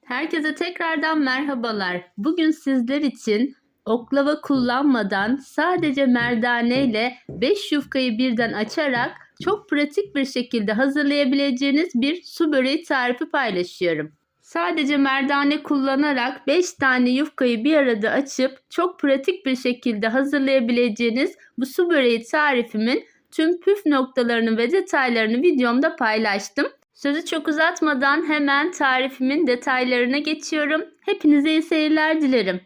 Herkese tekrardan merhabalar. Bugün sizler için oklava kullanmadan sadece merdane ile 5 yufkayı birden açarak çok pratik bir şekilde hazırlayabileceğiniz bir su böreği tarifi paylaşıyorum. Sadece merdane kullanarak 5 tane yufkayı bir arada açıp çok pratik bir şekilde hazırlayabileceğiniz bu su böreği tarifimin tüm püf noktalarını ve detaylarını videomda paylaştım. Sözü çok uzatmadan hemen tarifimin detaylarına geçiyorum. Hepinize iyi seyirler dilerim.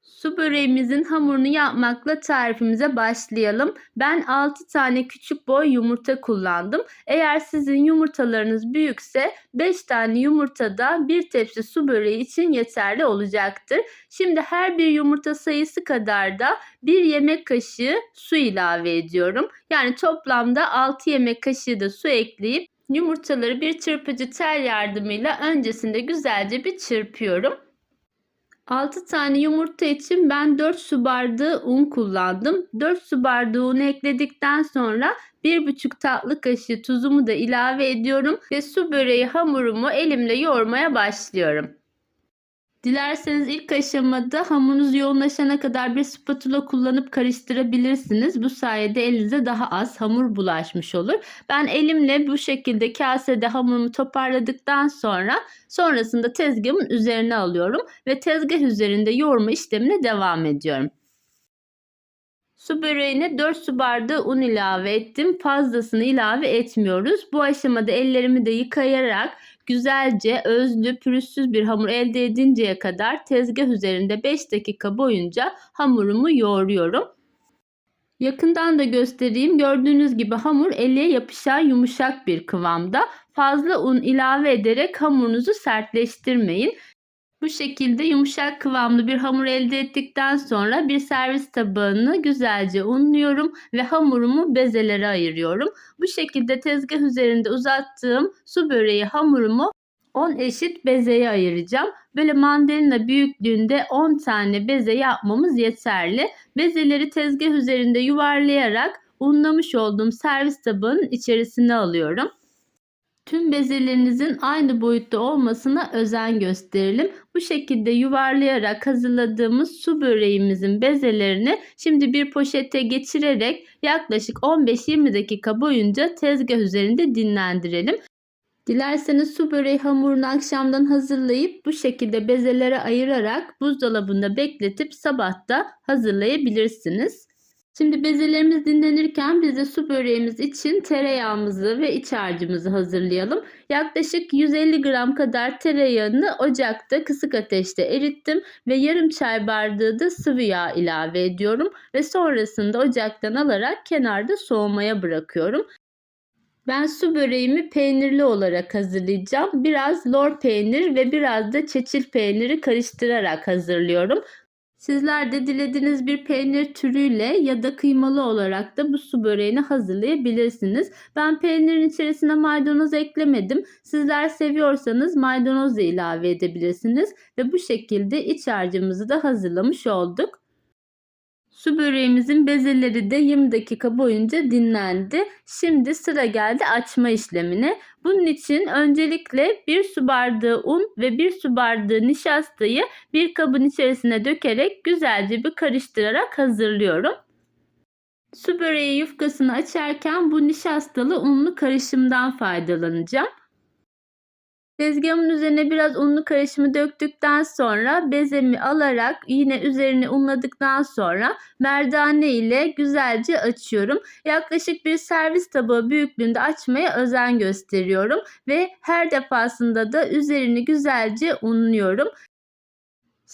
Su böreğimizin hamurunu yapmakla tarifimize başlayalım. Ben 6 tane küçük boy yumurta kullandım. Eğer sizin yumurtalarınız büyükse 5 tane yumurta da bir tepsi su böreği için yeterli olacaktır. Şimdi her bir yumurta sayısı kadar da 1 yemek kaşığı su ilave ediyorum. Yani toplamda 6 yemek kaşığı da su ekleyip yumurtaları bir çırpıcı tel yardımıyla öncesinde güzelce bir çırpıyorum. 6 tane yumurta için ben 4 su bardağı un kullandım. 4 su bardağı unu ekledikten sonra 1,5 tatlı kaşığı tuzumu da ilave ediyorum ve su böreği hamurumu elimle yoğurmaya başlıyorum. Dilerseniz ilk aşamada hamurunuz yoğunlaşana kadar bir spatula kullanıp karıştırabilirsiniz. Bu sayede elinize daha az hamur bulaşmış olur. Ben elimle bu şekilde kasede hamurumu toparladıktan sonrasında tezgahımın üzerine alıyorum ve tezgah üzerinde yoğurma işlemine devam ediyorum. Su böreğine 4 su bardağı un ilave ettim. Fazlasını ilave etmiyoruz. Bu aşamada ellerimi de yıkayarak güzelce özlü, pürüzsüz bir hamur elde edinceye kadar tezgah üzerinde 5 dakika boyunca hamurumu yoğuruyorum. Yakından da göstereyim. Gördüğünüz gibi hamur ele yapışan yumuşak bir kıvamda. Fazla un ilave ederek hamurunuzu sertleştirmeyin. Bu şekilde yumuşak kıvamlı bir hamur elde ettikten sonra bir servis tabağını güzelce unluyorum ve hamurumu bezelere ayırıyorum. Bu şekilde tezgah üzerinde uzattığım su böreği hamurumu 10 eşit bezeye ayıracağım. Böyle mandalina büyüklüğünde 10 tane beze yapmamız yeterli. Bezeleri tezgah üzerinde yuvarlayarak unlamış olduğum servis tabağının içerisine alıyorum. Tüm bezelerinizin aynı boyutta olmasına özen gösterelim. Bu şekilde yuvarlayarak hazırladığımız su böreğimizin bezelerini şimdi bir poşete geçirerek yaklaşık 15-20 dakika boyunca tezgah üzerinde dinlendirelim. Dilerseniz su böreği hamurunu akşamdan hazırlayıp bu şekilde bezelere ayırarak buzdolabında bekletip sabah da hazırlayabilirsiniz. Şimdi bezelerimiz dinlenirken biz de su böreğimiz için tereyağımızı ve iç harcımızı hazırlayalım. Yaklaşık 150 gram kadar tereyağını ocakta kısık ateşte erittim ve yarım çay bardağı da sıvı yağ ilave ediyorum ve sonrasında ocaktan alarak kenarda soğumaya bırakıyorum. Ben su böreğimi peynirli olarak hazırlayacağım. Biraz lor peynir ve biraz da çeçil peyniri karıştırarak hazırlıyorum. Sizler de dilediğiniz bir peynir türüyle ya da kıymalı olarak da bu su böreğini hazırlayabilirsiniz. Ben peynirin içerisine maydanoz eklemedim. Sizler seviyorsanız maydanoz da ilave edebilirsiniz ve bu şekilde iç harcımızı da hazırlamış olduk. Su böreğimizin bezeleri de 20 dakika boyunca dinlendi. Şimdi sıra geldi açma işlemine. Bunun için öncelikle 1 su bardağı un ve 1 su bardağı nişastayı bir kabın içerisine dökerek güzelce bir karıştırarak hazırlıyorum. Su böreği yufkasını açarken bu nişastalı unlu karışımdan faydalanacağım. Tezgahımın üzerine biraz unlu karışımı döktükten sonra bezemi alarak yine üzerine unladıktan sonra merdane ile güzelce açıyorum. Yaklaşık bir servis tabağı büyüklüğünde açmaya özen gösteriyorum ve her defasında da üzerini güzelce unluyorum.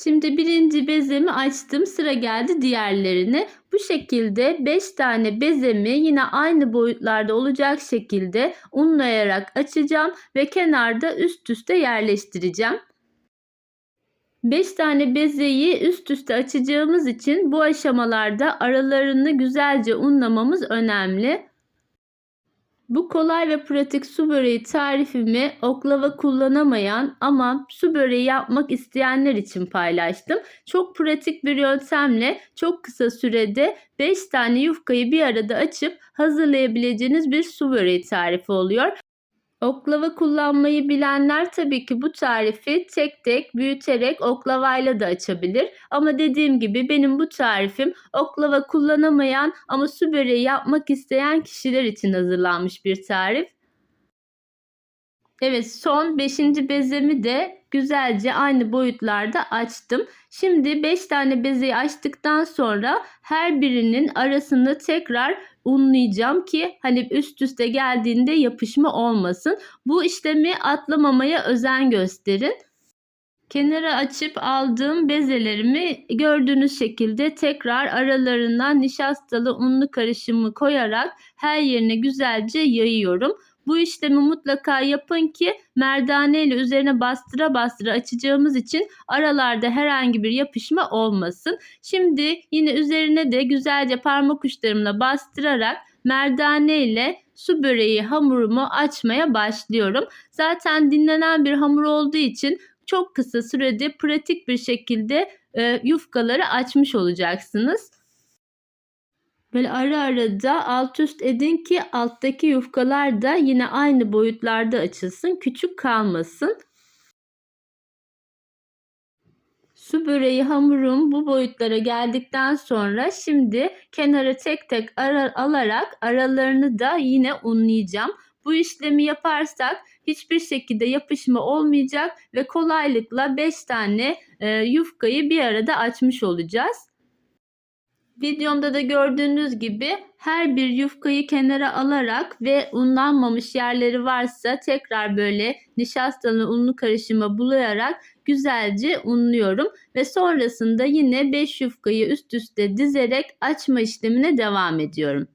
Şimdi birinci bezemi açtım. Sıra geldi diğerlerine. Bu şekilde 5 tane bezemi yine aynı boyutlarda olacak şekilde unlayarak açacağım ve kenarda üst üste yerleştireceğim. 5 tane bezeyi üst üste açacağımız için bu aşamalarda aralarını güzelce unlamamız önemli. Bu kolay ve pratik su böreği tarifimi oklava kullanamayan ama su böreği yapmak isteyenler için paylaştım. Çok pratik bir yöntemle çok kısa sürede 5 tane yufkayı bir arada açıp hazırlayabileceğiniz bir su böreği tarifi oluyor. Oklava kullanmayı bilenler tabii ki bu tarifi tek tek büyüterek oklavayla da açabilir. Ama dediğim gibi benim bu tarifim oklava kullanamayan ama su böreği yapmak isteyen kişiler için hazırlanmış bir tarif. Evet, son 5. bezemi de güzelce aynı boyutlarda açtım. Şimdi 5 tane bezeyi açtıktan sonra her birinin arasını tekrar unlayacağım ki hani üst üste geldiğinde yapışma olmasın. Bu işlemi atlamamaya özen gösterin. Kenara açıp aldığım bezelerimi gördüğünüz şekilde tekrar aralarına nişastalı unlu karışımı koyarak her yerine güzelce yayıyorum. Bu işlemi mutlaka yapın ki merdane ile üzerine bastıra bastıra açacağımız için aralarda herhangi bir yapışma olmasın. Şimdi yine üzerine de güzelce parmak uçlarımla bastırarak merdane ile su böreği hamurumu açmaya başlıyorum. Zaten dinlenen bir hamur olduğu için çok kısa sürede pratik bir şekilde yufkaları açmış olacaksınız. Böyle ara ara da alt üst edin ki alttaki yufkalar da yine aynı boyutlarda açılsın, küçük kalmasın. Su böreği hamurum bu boyutlara geldikten sonra şimdi kenara tek tek alarak aralarını da yine unlayacağım. Bu işlemi yaparsak hiçbir şekilde yapışma olmayacak ve kolaylıkla 5 tane yufkayı bir arada açmış olacağız. Videomda da gördüğünüz gibi her bir yufkayı kenara alarak ve unlanmamış yerleri varsa tekrar böyle nişastalı unlu karışıma bulayarak güzelce unluyorum ve sonrasında yine 5 yufkayı üst üste dizerek açma işlemine devam ediyorum.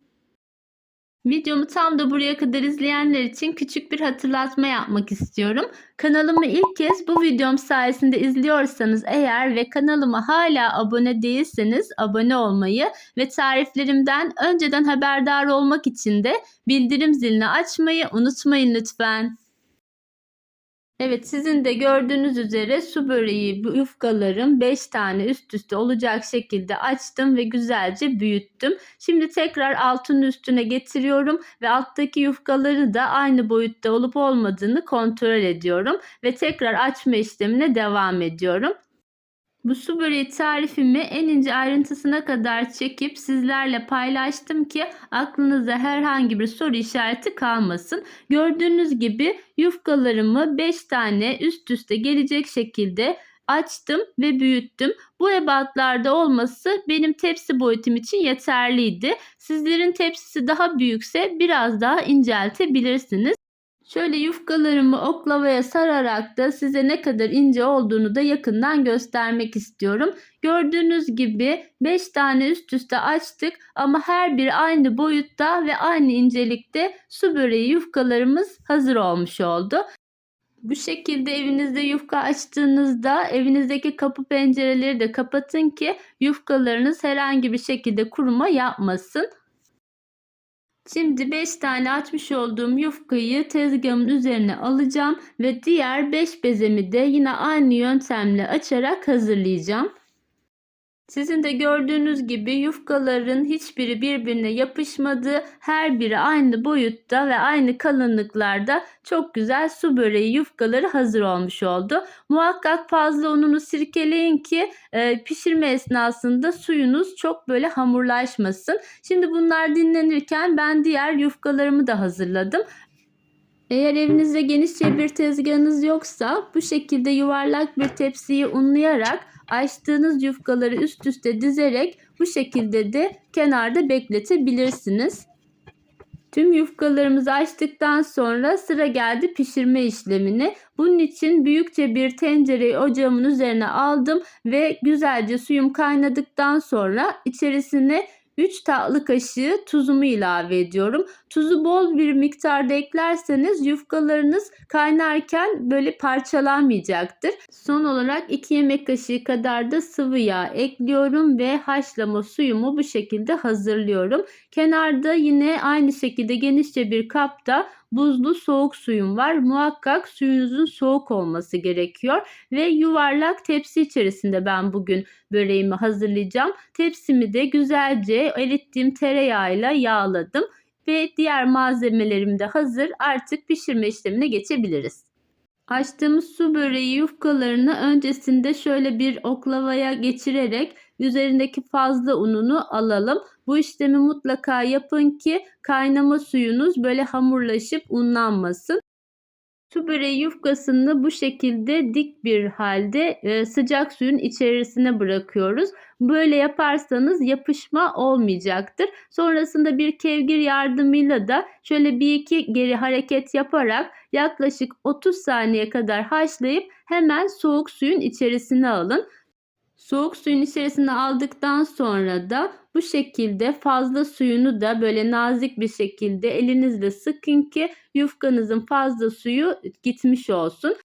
Videomu tam da buraya kadar izleyenler için küçük bir hatırlatma yapmak istiyorum. Kanalımı ilk kez bu videom sayesinde izliyorsanız eğer ve kanalıma hala abone değilseniz abone olmayı ve tariflerimden önceden haberdar olmak için de bildirim zilini açmayı unutmayın lütfen. Evet, sizin de gördüğünüz üzere su böreği bu yufkalarım 5 tane üst üste olacak şekilde açtım ve güzelce büyüttüm. Şimdi tekrar altının üstüne getiriyorum ve alttaki yufkaları da aynı boyutta olup olmadığını kontrol ediyorum ve tekrar açma işlemine devam ediyorum. Bu su böreği tarifimi en ince ayrıntısına kadar çekip sizlerle paylaştım ki aklınızda herhangi bir soru işareti kalmasın. Gördüğünüz gibi yufkalarımı 5 tane üst üste gelecek şekilde açtım ve büyüttüm. Bu ebatlarda olması benim tepsi boyutum için yeterliydi. Sizlerin tepsisi daha büyükse biraz daha inceltebilirsiniz. Şöyle yufkalarımı oklavaya sararak da size ne kadar ince olduğunu da yakından göstermek istiyorum. Gördüğünüz gibi 5 tane üst üste açtık ama her biri aynı boyutta ve aynı incelikte su böreği yufkalarımız hazır olmuş oldu. Bu şekilde evinizde yufka açtığınızda evinizdeki kapı pencereleri de kapatın ki yufkalarınız herhangi bir şekilde kuruma yapmasın. Şimdi 5 tane açmış olduğum yufkayı tezgahımın üzerine alacağım ve diğer 5 bezemi de yine aynı yöntemle açarak hazırlayacağım. Sizin de gördüğünüz gibi yufkaların hiçbiri birbirine yapışmadı. Her biri aynı boyutta ve aynı kalınlıklarda çok güzel su böreği yufkaları hazır olmuş oldu. Muhakkak fazla ununu sirkeleyin ki pişirme esnasında suyunuz çok böyle hamurlaşmasın. Şimdi bunlar dinlenirken ben diğer yufkalarımı da hazırladım. Eğer evinizde genişçe bir tezgahınız yoksa bu şekilde yuvarlak bir tepsiyi unlayarak açtığınız yufkaları üst üste dizerek bu şekilde de kenarda bekletebilirsiniz. Tüm yufkalarımızı açtıktan sonra sıra geldi pişirme işlemine. Bunun için büyükçe bir tencereyi ocağımın üzerine aldım ve güzelce suyum kaynadıktan sonra içerisine 3 tatlı kaşığı tuzumu ilave ediyorum. Tuzu bol bir miktarda eklerseniz yufkalarınız kaynarken böyle parçalanmayacaktır. Son olarak 2 yemek kaşığı kadar da sıvı yağ ekliyorum ve haşlama suyumu bu şekilde hazırlıyorum. Kenarda yine aynı şekilde genişçe bir kapta buzlu soğuk suyum var. Muhakkak suyunuzun soğuk olması gerekiyor ve yuvarlak tepsi içerisinde ben bugün böreğimi hazırlayacağım. Tepsimi de güzelce erittiğim tereyağıyla yağladım. ve diğer malzemelerim de hazır. Artık pişirme işlemine geçebiliriz. Açtığımız su böreği yufkalarını öncesinde şöyle bir oklavaya geçirerek üzerindeki fazla ununu alalım. Bu işlemi mutlaka yapın ki kaynama suyunuz böyle hamurlaşıp unlanmasın. Su böreği yufkasını bu şekilde dik bir halde sıcak suyun içerisine bırakıyoruz. Böyle yaparsanız yapışma olmayacaktır. Sonrasında bir kevgir yardımıyla da şöyle bir iki geri hareket yaparak yaklaşık 30 saniye kadar haşlayıp hemen soğuk suyun içerisine alın. Soğuk suyun içerisine aldıktan sonra da bu şekilde fazla suyunu da böyle nazik bir şekilde elinizle sıkın ki yufkanızın fazla suyu gitmiş olsun.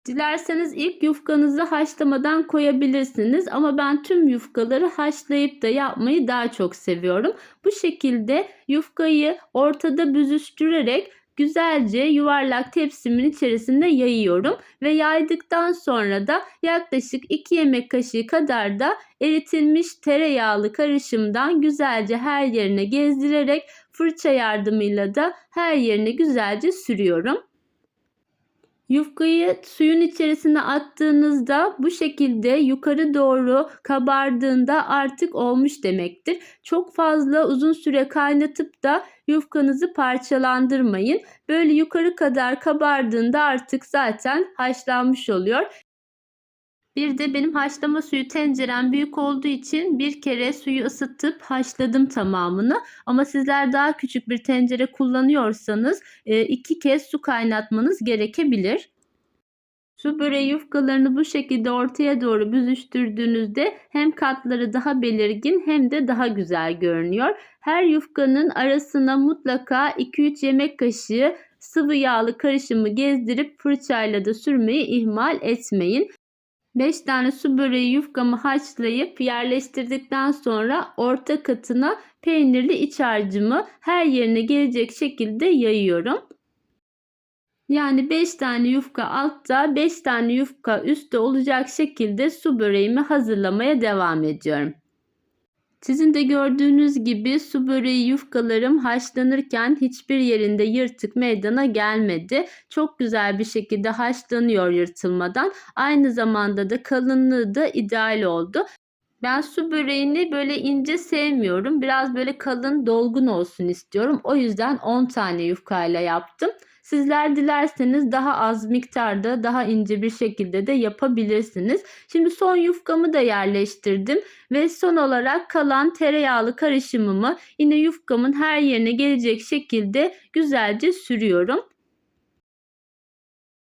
Dilerseniz ilk yufkanızı haşlamadan koyabilirsiniz ama ben tüm yufkaları haşlayıp da yapmayı daha çok seviyorum. Bu şekilde yufkayı ortada büzüştürerek güzelce yuvarlak tepsimin içerisinde yayıyorum ve yaydıktan sonra da yaklaşık 2 yemek kaşığı kadar da eritilmiş tereyağlı karışımdan güzelce her yerine gezdirerek fırça yardımıyla da her yerine güzelce sürüyorum. Yufkayı suyun içerisine attığınızda bu şekilde yukarı doğru kabardığında artık olmuş demektir. Çok fazla uzun süre kaynatıp da yufkanızı parçalandırmayın. Böyle yukarı kadar kabardığında artık zaten haşlanmış oluyor. Bir de benim haşlama suyu tencerem büyük olduğu için bir kere suyu ısıtıp haşladım tamamını. Ama sizler daha küçük bir tencere kullanıyorsanız 2 kez su kaynatmanız gerekebilir. Su böreği yufkalarını bu şekilde ortaya doğru büzüştürdüğünüzde hem katları daha belirgin hem de daha güzel görünüyor. Her yufkanın arasına mutlaka 2-3 yemek kaşığı sıvı yağlı karışımı gezdirip fırçayla da sürmeyi ihmal etmeyin. 5 tane su böreği yufkamı haşlayıp yerleştirdikten sonra orta katına peynirli iç harcımı her yerine gelecek şekilde yayıyorum. Yani 5 tane yufka altta, 5 tane yufka üstte olacak şekilde su böreğimi hazırlamaya devam ediyorum. Sizin de gördüğünüz gibi su böreği yufkalarım haşlanırken hiçbir yerinde yırtık meydana gelmedi. Çok güzel bir şekilde haşlanıyor yırtılmadan. Aynı zamanda da kalınlığı da ideal oldu. Ben su böreğini böyle ince sevmiyorum. Biraz böyle kalın, dolgun olsun istiyorum. O yüzden 10 tane yufkayla yaptım. Sizler dilerseniz daha az miktarda, daha ince bir şekilde de yapabilirsiniz. Şimdi son yufkamı da yerleştirdim ve son olarak kalan tereyağlı karışımımı yine yufkamın her yerine gelecek şekilde güzelce sürüyorum.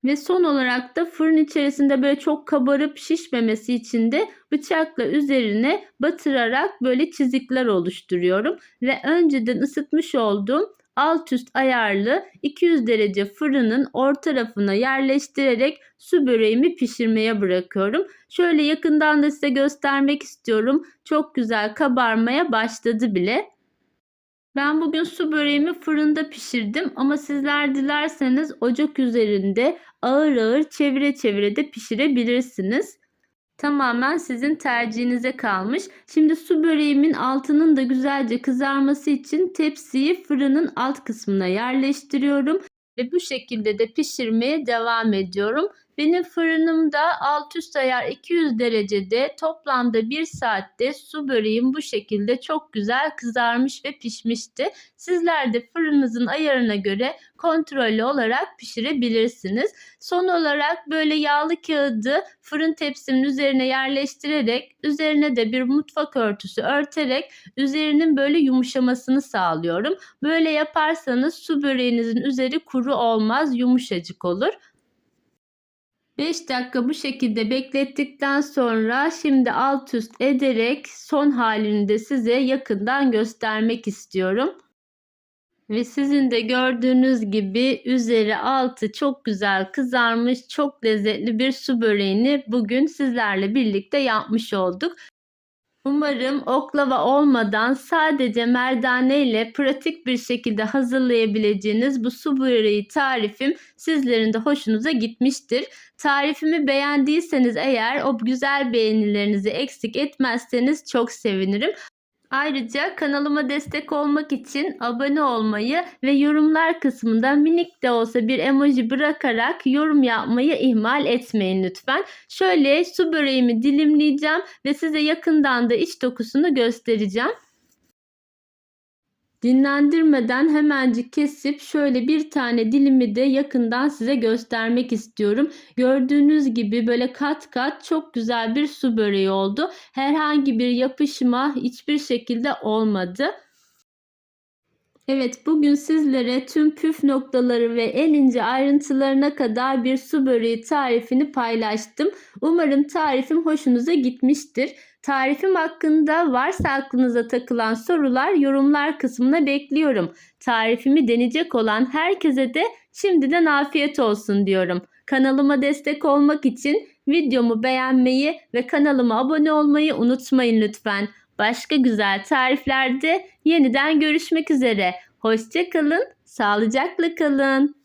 Ve son olarak da fırın içerisinde böyle çok kabarıp şişmemesi için de bıçakla üzerine batırarak böyle çizikler oluşturuyorum. Ve önceden ısıtmış olduğum alt üst ayarlı 200 derece fırının orta tarafına yerleştirerek su böreğimi pişirmeye bırakıyorum. Şöyle yakından da size göstermek istiyorum. Çok güzel kabarmaya başladı bile. Ben bugün su böreğimi fırında pişirdim ama sizler dilerseniz ocak üzerinde ağır ağır çevire çevire de pişirebilirsiniz. Tamamen sizin tercihinize kalmış. Şimdi su böreğimin altının da güzelce kızarması için tepsiyi fırının alt kısmına yerleştiriyorum ve bu şekilde de pişirmeye devam ediyorum. Benim fırınımda alt üst ayar 200 derecede toplamda 1 saatte su böreğim bu şekilde çok güzel kızarmış ve pişmişti. Sizler de fırınınızın ayarına göre kontrollü olarak pişirebilirsiniz. Son olarak böyle yağlı kağıdı fırın tepsimin üzerine yerleştirerek üzerine de bir mutfak örtüsü örterek üzerinin böyle yumuşamasını sağlıyorum. Böyle yaparsanız su böreğinizin üzeri kuru olmaz, yumuşacık olur. 5 dakika bu şekilde beklettikten sonra şimdi alt üst ederek son halini de size yakından göstermek istiyorum. Ve sizin de gördüğünüz gibi üzeri altı çok güzel kızarmış, çok lezzetli bir su böreğini bugün sizlerle birlikte yapmış olduk. Umarım oklava olmadan sadece merdane ile pratik bir şekilde hazırlayabileceğiniz bu su böreği tarifim sizlerin de hoşunuza gitmiştir. Tarifimi beğendiyseniz eğer o güzel beğenilerinizi eksik etmezseniz çok sevinirim. Ayrıca kanalıma destek olmak için abone olmayı ve yorumlar kısmında minik de olsa bir emoji bırakarak yorum yapmayı ihmal etmeyin lütfen. Şöyle su böreğimi dilimleyeceğim ve size yakından da iç dokusunu göstereceğim. Dinlendirmeden hemencik kesip şöyle bir tane dilimi de yakından size göstermek istiyorum. Gördüğünüz gibi böyle kat kat çok güzel bir su böreği oldu. Herhangi bir yapışma hiçbir şekilde olmadı. Evet, bugün sizlere tüm püf noktaları ve en ince ayrıntılarına kadar bir su böreği tarifini paylaştım. Umarım tarifim hoşunuza gitmiştir. Tarifim hakkında varsa aklınıza takılan sorular yorumlar kısmına bekliyorum. Tarifimi deneyecek olan herkese de şimdiden afiyet olsun diyorum. Kanalıma destek olmak için videomu beğenmeyi ve kanalıma abone olmayı unutmayın lütfen. Başka güzel tariflerde yeniden görüşmek üzere. Hoşça kalın, sağlıcakla kalın.